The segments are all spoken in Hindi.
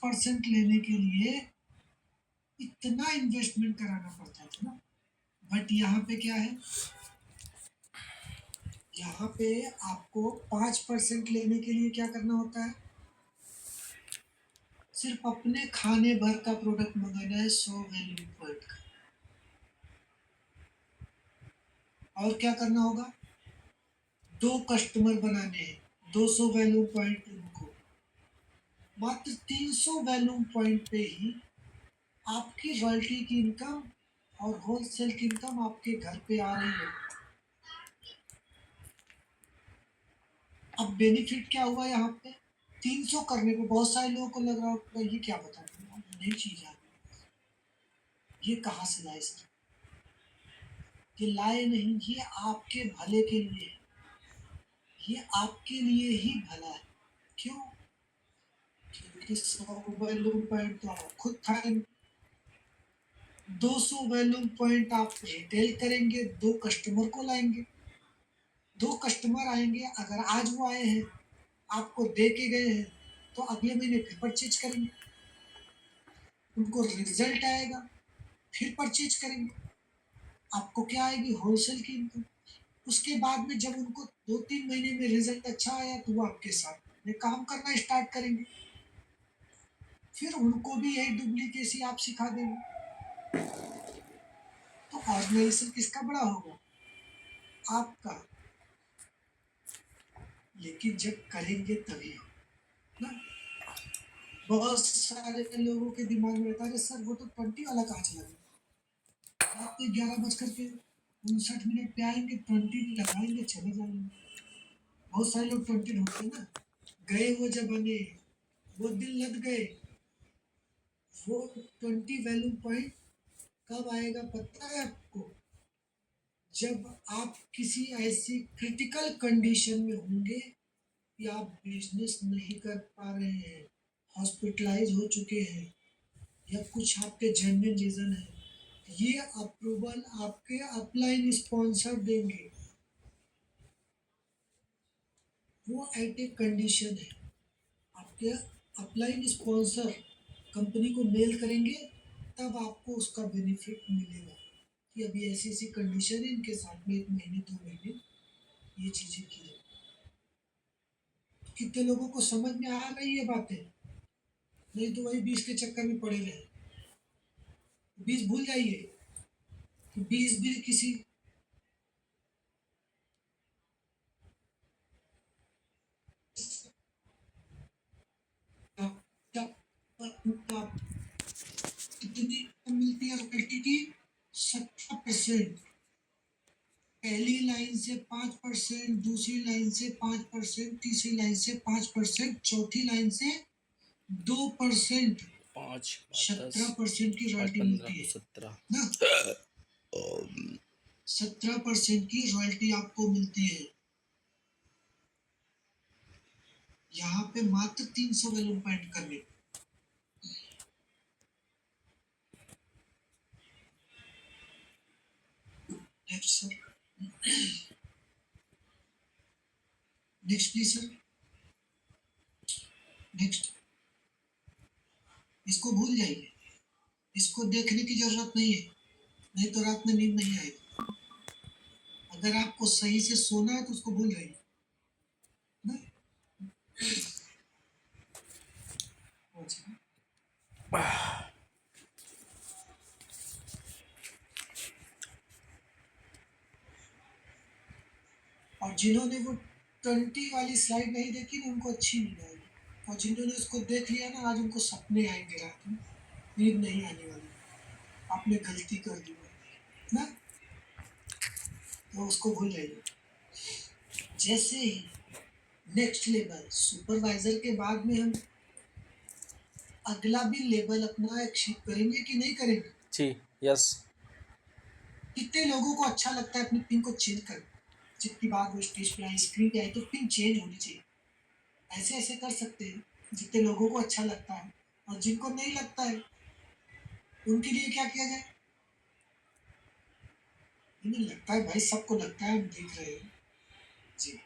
10% लेने के लिए इतना इन्वेस्टमेंट कराना पड़ता था ना, बट यहाँ पे क्या है, यहाँ पे आपको 5% लेने के लिए क्या करना होता है, सिर्फ अपने खाने भर का प्रोडक्ट मंगाना है 100 वैल्यू पॉइंट का। और क्या करना होगा, 2 कस्टमर बनाने हैं, 200 वैल्यू पॉइंट उनको, मात्र 300 वैल्यू पॉइंट पे ही आपकी रॉयल्टी की इनकम और होलसेल की इनकम आपके घर पे आ रही है। अब बेनिफिट क्या हुआ यहाँ पे, 300 करने पे बहुत सारे लोगों को लग रहा होगा ये क्या बता रहे हैं, नई चीज आ गई, ये कहाँ से लाए सर, ये लाए नहीं, ये आपके भले के लिए है, ये आपके लिए ही भला है। क्यों, क्योंकि 100 वैल्यू पॉइंट तो आप खुद खाएंगे, 200 वैल्यू पॉइंट आप रिटेल करेंगे, 2 कस्टमर को लाएंगे, 2 कस्टमर आएंगे, अगर आज वो आए हैं आपको दे के गए हैं तो अगले महीने फिर परचेज करेंगे, उनको रिजल्ट आएगा फिर परचेज करेंगे, आपको क्या आएगी, होलसेल की इनकम। उसके बाद में जब उनको 2-3 महीने में रिजल्ट अच्छा आया तो वो आपके साथ में काम करना स्टार्ट करेंगे, फिर उनको भी यही डुप्लीकेसी आप सिखा देंगे, तो ऑर्गेनाइजेशन किसका बड़ा होगा, आपका। लेकिन जब करेंगे तभी हो ना। बहुत सारे लोगों के दिमाग में रहता है सर वो तो 20 वाला कहाँ चला गया, रात को 11:59 पे आएंगे, 20 लगाएंगे चले जाएंगे। बहुत सारे लोग 20 ढूंढते हैं ना, गए वो जमाने, वो दिन लग गए। वो 20 वैल्यू पॉइंट कब आएगा पता है आपको, जब आप किसी ऐसी क्रिटिकल कंडीशन में होंगे कि आप बिजनेस नहीं कर पा रहे हैं, हॉस्पिटलाइज हो चुके हैं, या कुछ आपके जेन्युइन रीजन है, ये अप्रूवल आपके अपलाइन स्पॉन्सर देंगे। वो एट ए कंडीशन है, आपके अपलाइन स्पॉन्सर कंपनी को मेल करेंगे तब आपको उसका बेनिफिट मिलेगा कि अभी ऐसी ऐसी कंडीशन है, इनके साथ में 1 महीने 2 महीने ये चीजें की है। तो कितने लोगों को समझ में आ रही है बातें, नहीं तो वही 20 के चक्कर में पड़े रहे। 20 भूल जाइए कि 20 भी किसी कितनी मिलती है रॉयल्टी की, 17%। पहली लाइन से 5%, दूसरी लाइन से 5%, तीसरी लाइन से 5%, चौथी लाइन से 2%, 5 17% की रॉयल्टी मिलती है 17 ना, 17% की रॉयल्टी आपको मिलती है। यहाँ पे मात्र 300 वैल्यू पॉइंट करने। Next sir, next please sir, next. इसको भूल जाइए, इसको देखने की जरूरत नहीं है, नहीं तो रात में नींद नहीं आएगी। अगर आपको सही से सोना है तो उसको भूल जाइए ना। और जिन्होंने वो 20 वाली स्लाइड नहीं देखी ना उनको अच्छी नींद आएगी, और जिन्होंने उसको देख लिया ना आज उनको सपने आएंगे रात में, नींद नहीं आने वाली, आपने गलती कर दी ना, तो उसको भूल जाइए। जैसे ही नेक्स्ट लेवल सुपरवाइजर के बाद में हम अगला भी लेवल अपना अचीव करेंगे कि नहीं करेंगे जी यस। कितने लोगों को अच्छा लगता है अपनी पिन को चेंज कर, जितनी बार वो स्टेज पे आई स्क्रीन पे आई तो पिन चेंज होनी चाहिए, ऐसे ऐसे कर सकते हैं जितने लोगों को अच्छा लगता है, और जिनको नहीं लगता है उनके लिए क्या किया जाए, इन्हें लगता है भाई, सबको लगता है, हम देख रहे हैं जी,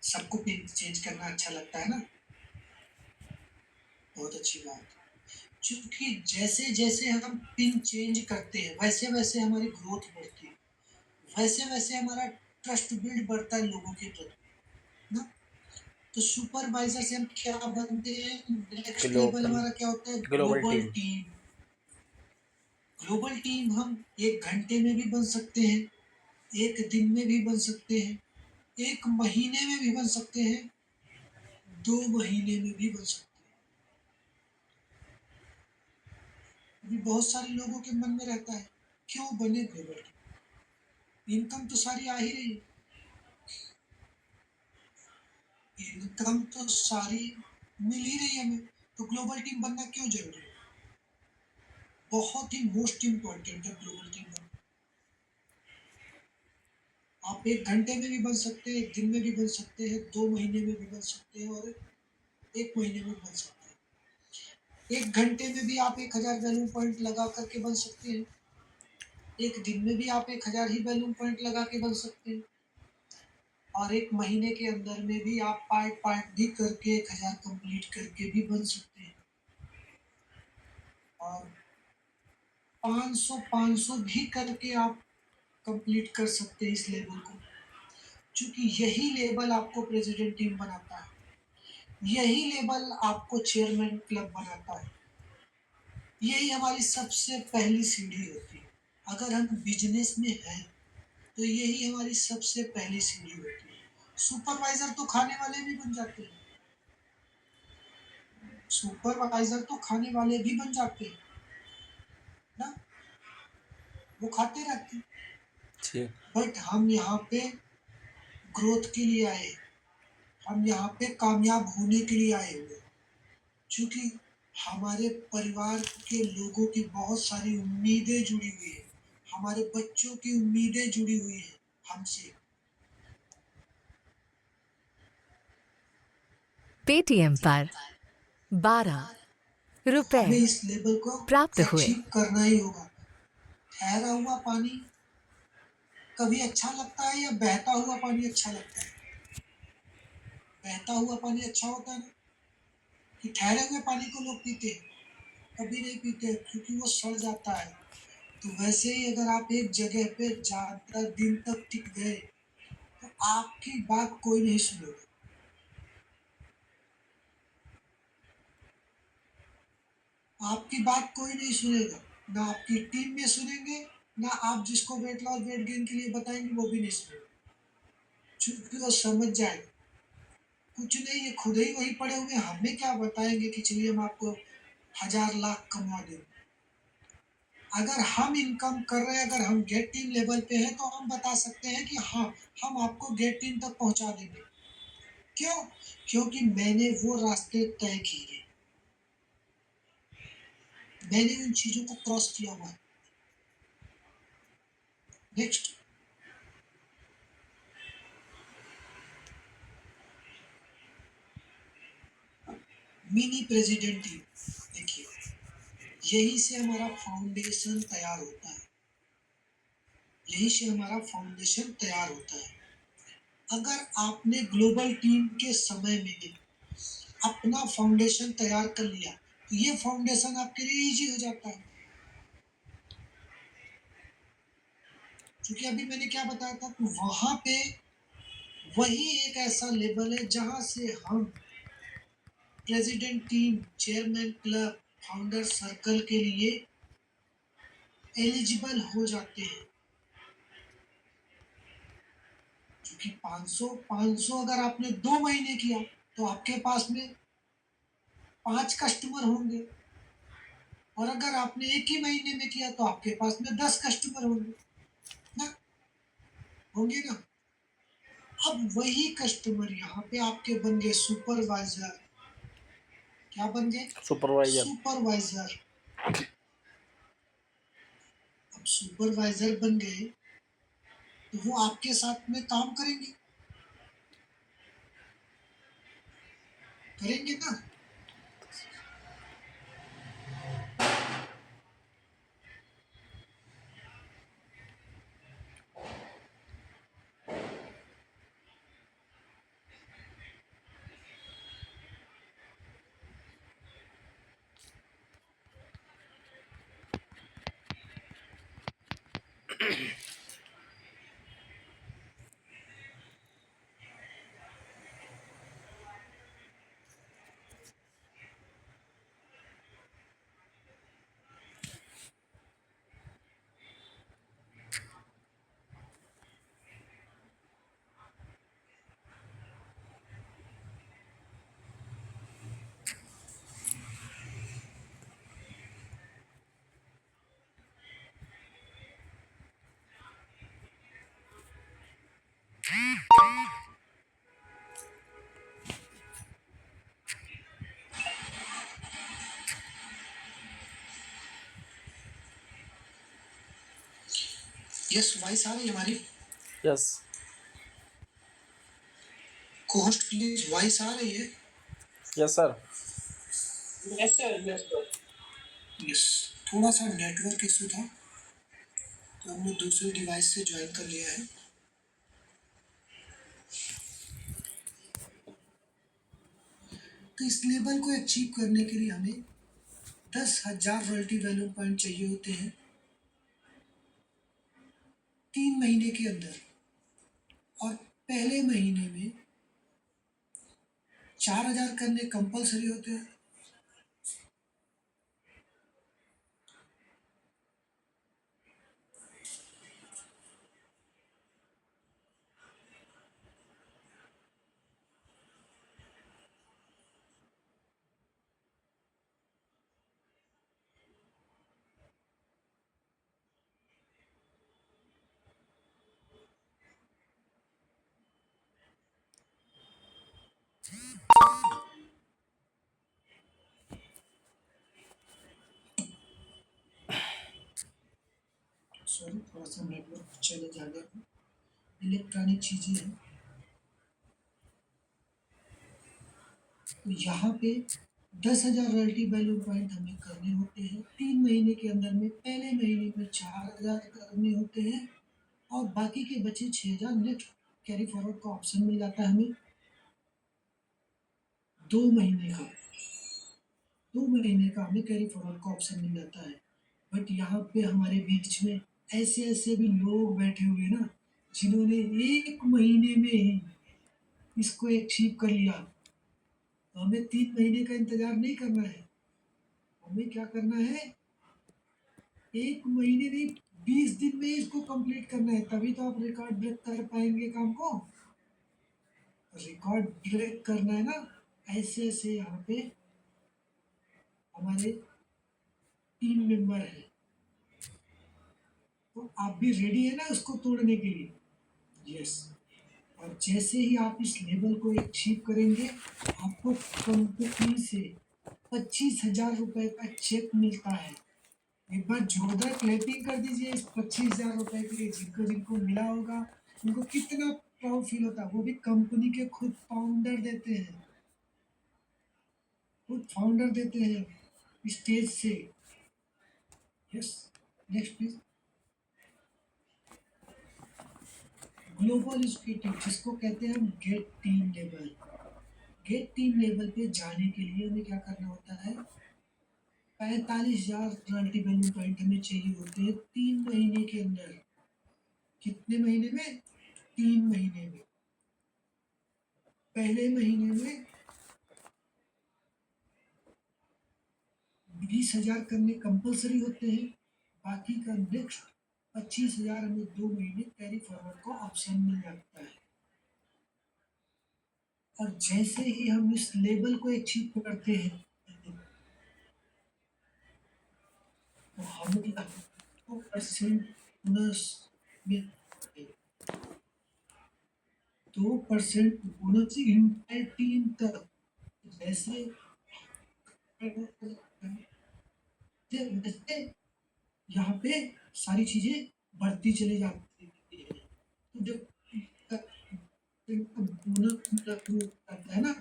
सबको पिन चेंज करना अच्छा लगता है ना, बहुत अच्छी बात। क्योंकि जैसे-जैसे हम पिन चेंज करते हैं, वैसे-वैसे हमारी ग्रोथ बढ़ती है, वैसे-वैसे हमारा ट्रस्ट बिल्ड बढ़ता है लोगों के प्रति, ना? तो सुपरवाइज़र से हम क्या बनते हैं, नेक्स्ट लेवल ग्लोबल हमारा क्या होता है, global global team. Team. Global team हम 1 घंटे में भी बन सकते हैं, 1 दिन में भी बन सकते हैं, 1 महीने में भी बन सकते हैं, 2 महीने में भी बन सकते हैं। अभी बहुत सारे लोगों के मन में रहता है, क्यों बने ग्लोबल टीम? इनकम तो सारी आ ही रही है, इनकम तो सारी मिल ही रही है हमें, तो ग्लोबल टीम बनना क्यों ज़रूरी है? बहुत ही मोस्ट इम्पोर्टेंट है ग्लोबल टीम बनना। आप 1 घंटे में भी बन सकते हैं, 1 दिन में भी बन सकते हैं, 2 महीने में भी बन सकते हैं और 1 महीने में भी बन सकते हैं। 1 घंटे में भी आप 1000 वैल्यू पॉइंट लगा कर के बन सकते हैं। 1 दिन में भी आप 1000 ही वैल्यू पॉइंट लगा के बन सकते हैं। और 1 महीने के अंदर में भी आप पार्ट-पार्ट भी करके 1000 कंप्लीट करके भी बन सकते हैं। और 500-500 भी करके आप कंप्लीट कर सकते हैं इस लेवल को। चूँकि यही लेवल आपको प्रेज़िडेंट टीम बनाता है। यही लेवल आपको चेयरमैन क्लब बनाता है। यही हमारी सबसे पहली सीढ़ी होती है। अगर हम बिज़नेस में हैं, तो यही हमारी सबसे पहली सीढ़ी होती है। सुपरवाइज़र तो खाने वाले भी बन जाते हैं। सुपरवाइज़र तो खाने वाले भी बन जाते हैं, ना? वो खाते रहते हैं। जी। बट हम यहाँ पे ग्रोथ के लिए आए हैं। हम यहाँ पे कामयाब होने के लिए आए हुए हैं। चूँकि हमारे परिवार के लोगों की बहुत सारी उम्मीदें जुड़ी हुई हैं। हमारे बच्चों की उम्मीदें जुड़ी हुई हैं हमसे। पेटीएम पर 12 रुपए हमें इस लेवल को प्राप्त हुए। अचीव करना ही होगा। ठहरा हुआ पानी कभी अच्छा लगता है या बहता हुआ पानी अच्छा लगता है? बहता हुआ पानी अच्छा होता है ना? कि ठहरे हुए पानी को लोग पीते हैं? कभी नहीं पीते क्योंकि वो सड़ जाता है। तो वैसे ही अगर आप एक जगह पे ज़्यादा दिन तक टिक गए, तो आपकी बात कोई नहीं सुनेगा। आपकी बात कोई नहीं सुनेगा। ना आपकी टीम में सुनेंगे, ना आप जिसको वेट लॉस, वेट गेन के लिए बताएँगे वो भी नहीं सुनेगा। क्योंकि वो समझ जाएगा। कुछ नहीं, ये खुद ही वहीं पड़े हुए हैं, हमें क्या बताएँगे कि चलिए हम आपको हज़ार लाख कमा देंगे। अगर हम इनकम कर रहे हैं, अगर हम गेट टीम लेवल पे हैं, तो हम बता सकते हैं कि हाँ, हम आपको गेट टीम तक पहुँचा देंगे। क्यों? क्योंकि मैंने वो रास्ते तय किए। मैंने उन चीज़ों को क्रॉस किया हुआ है। Next, mini president team. देखिए, यहीं से हमारा फाउंडेशन तैयार होता है। यहीं से हमारा फाउंडेशन तैयार होता है। अगर आपने ग्लोबल टीम के समय में अपना फाउंडेशन तैयार कर लिया, तो ये फाउंडेशन आपके लिए ईज़ी हो जाता है। क्योंकि अभी मैंने क्या बताया था कि वहाँ पे वही एक ऐसा लेवल है जहाँ से हम president team, chairman club, founder circle के लिए एलिजिबल हो जाते हैं। क्योंकि 500 अगर आपने 2 महीने किया, तो आपके पास में 5 कस्टमर होंगे और अगर आपने 1 ही महीने में किया, तो आपके पास में 10 कस्टमर होंगे, ना? होंगे ना? अब वही कस्टमर यहाँ पे आपके बन गए सुपरवाइज़र। क्या बन गए? सुपरवाइजर। सुपरवाइज़र। अब सुपरवाइज़र बन गए, तो वो आपके साथ में काम करेंगे। करेंगे ना? यस, वॉइस आ रही है हमारी? यस कोहोस्ट प्लीज, वॉइस आ रही है? Yes sir. यस, थोड़ा सा नेटवर्क इशू था तो हमने दूसरे डिवाइस से ज्वाइन कर लिया है। तो इस लेवल को अचीव करने के लिए हमें 10,000 रॉयल्टी वैल्यू पॉइंट चाहिए होते हैं 3 महीने के अंदर, और पहले महीने में 4,000 करने कंपलसरी होते हैं। सॉरी, थोड़ा सा नेटवर्क चले जा गया, इलेक्ट्रॉनिक चीज़ें हैं। तो यहाँ पे 10,000 रॉयल्टी वैल्यू पॉइंट हमें करने होते हैं 3 महीने के अंदर में। पहले महीने में 4,000 करने होते हैं और बाकी के बचे 6,000 नेक्स्ट कैरी फॉरवर्ड का ऑप्शन मिल जाता है हमें 2 महीने का। 2 महीने का हमें कैरी फॉरवर्ड का ऑप्शन मिल जाता है। बट यहाँ पे हमारे बीच में ऐसे ऐसे भी लोग बैठे हुए ना, जिन्होंने 1 महीने में ही इसको अचीव कर लिया। तो हमें 3 महीने का इंतजार नहीं करना है, हमें क्या करना है, 1 महीने नहीं 20 दिन में इसको कंप्लीट करना है। तभी तो आप रिकॉर्ड ब्रेक कर पाएंगे काम को। रिकॉर्ड ब्रेक करना है ना, ऐसे ऐसे यहाँ पे हमारे टीम मेंबर है। तो आप भी रेडी है ना उसको तोड़ने के लिए? यस। और जैसे ही आप इस लेवल को अचीव करेंगे, आपको कंपनी से 25,000 रुपए का चेक मिलता है। एक बार जोरदार क्लैपिंग कर दीजिए इस 25,000 रुपए के लिए। जिनको जिनको मिला होगा उनको कितना प्राउड फील होता है। वो भी कंपनी के खुद फाउंडर देते हैं, खुद फाउंडर देते हैं स्टेज से। Yes, next please. Global speaking, जिसको कहते हैं हम get team level. Get team level पे जाने के लिए हमें क्या करना होता है, 45,000 रॉयल्टी वैल्यू पॉइंट हमें चाहिए होते हैं 3 महीने के अंदर। कितने महीने में? 3 महीने में। पहले महीने में 20,000 करने कंपलसरी होते हैं, बाकी का नेक्स्ट 25,000 हमें 2 महीने कैरी फॉरवर्ड का ऑप्शन मिल जाता है। और जैसे ही हम इस लेवल को अचीव करते हैं, तो हमें 2% बोनस में 2% बोनस इंटायर टीम तक। जैसे वैसे यहाँ पे सारी चीजें बढ़ती चली जाती है। तो जब बोनस करता है ना,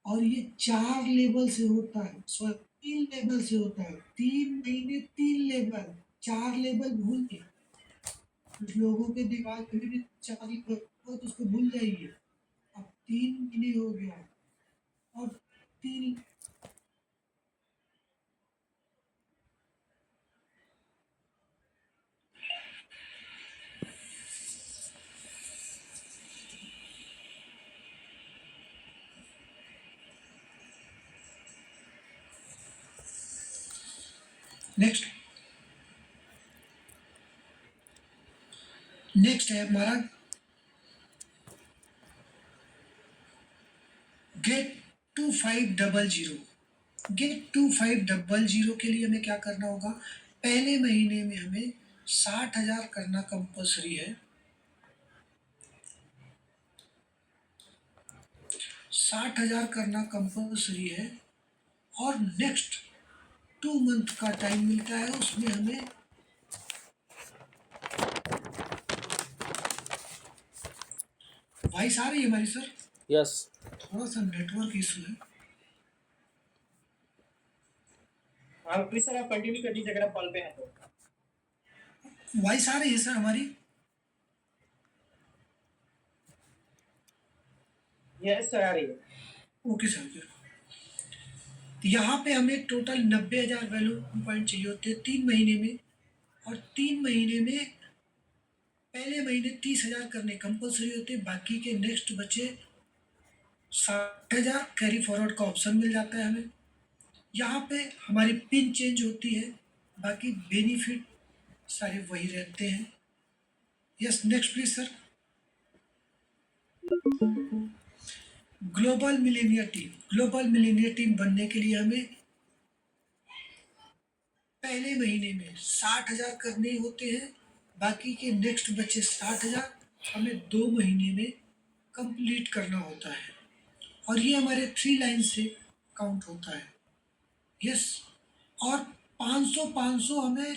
और ये 4 लेवल से होता है, सॉरी 3 लेवल से होता है। 3 महीने 3 लेवल, 4 लेवल भूल गए। कुछ लोगों के दिमाग में भी 4 लेवल तो उसको भूल जाइए। अब 3 महीने हो गया और 3। नेक्स्ट है हमारा गेट 2500। गेट 2500 के लिए हमें क्या करना होगा, पहले महीने में हमें 60,000 करना कंपलसरी है। 60,000 करना कंपलसरी है और नेक्स्ट 2 मंथ का टाइम मिलता है, उसमें हमें वॉइस आ रही है हमारी सर? यस थोड़ा सा नेटवर्क इशू है। हाँ प्लीज सर, आप कंटिन्यू कर दीजिए अगर आप कॉल पे हैं तो। वॉइस आ रही है सर हमारी? यस सर, आ रही है। Okay sir, okay. तो यहाँ पे हमें टोटल 90,000 वैल्यू पॉइंट चाहिए होते हैं 3 महीने में, और 3 महीने में पहले महीने 30,000 करने कंपलसरी होते हैं, बाकी के नेक्स्ट बचे 60,000। कैरी फॉरवर्ड का ऑप्शन मिल जाता है हमें। यहाँ पे हमारी पिन चेंज होती है, बाकी बेनिफिट सारे वही रहते हैं। Yes, next please sir. Global Millionaire team बनने के लिए हमें पहले महीने में 60,000 करने होते हैं, बाकी के नेक्स्ट बचे 60,000 हमें 2 महीने में कंप्लीट करना होता है, और ये हमारे 3 लाइन से काउंट होता है। यस, और 500 हमें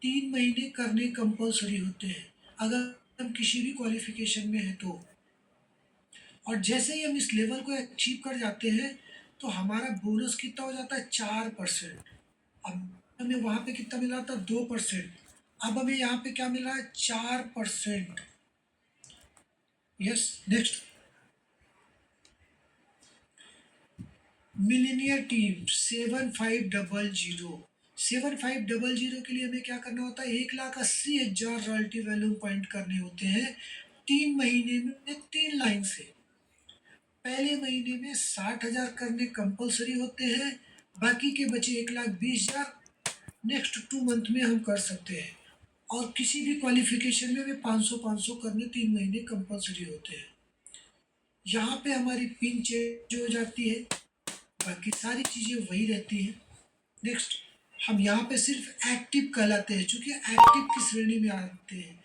3 महीने करने कंपलसरी होते हैं अगर हम किसी भी क्वालिफिकेशन में हैं तो। और जैसे ही हम इस लेवल को अचीव कर जाते हैं तो हमारा बोनस कितना हो जाता है? 4%। अब हमें वहाँ पे कितना मिला था? 2%। अब हमें यहाँ पे क्या मिला है? 4%। Yes, next. मिलीनियर टीम 7500 के लिए हमें क्या करना होता है? 1,80,000 रॉयल्टी वैल्यू पॉइंट करने होते हैं 3 महीने में 3 लाइन से। पहले महीने में 60,000 करने कंपलसरी होते हैं, बाकी के बचे 1,20,000 नेक्स्ट 2 मंथ में हम कर सकते हैं, और किसी भी क्वालिफिकेशन में हमें 500 करने 3 महीने कंपलसरी होते हैं। यहाँ पे हमारी पिन चेंज हो जाती है, बाकी सारी चीज़ें वही रहती हैं। नेक्स्ट, हम यहाँ पे सिर्फ एक्टिव कहलाते हैं, चूँकि एक्टिव की श्रेणी में आते हैं।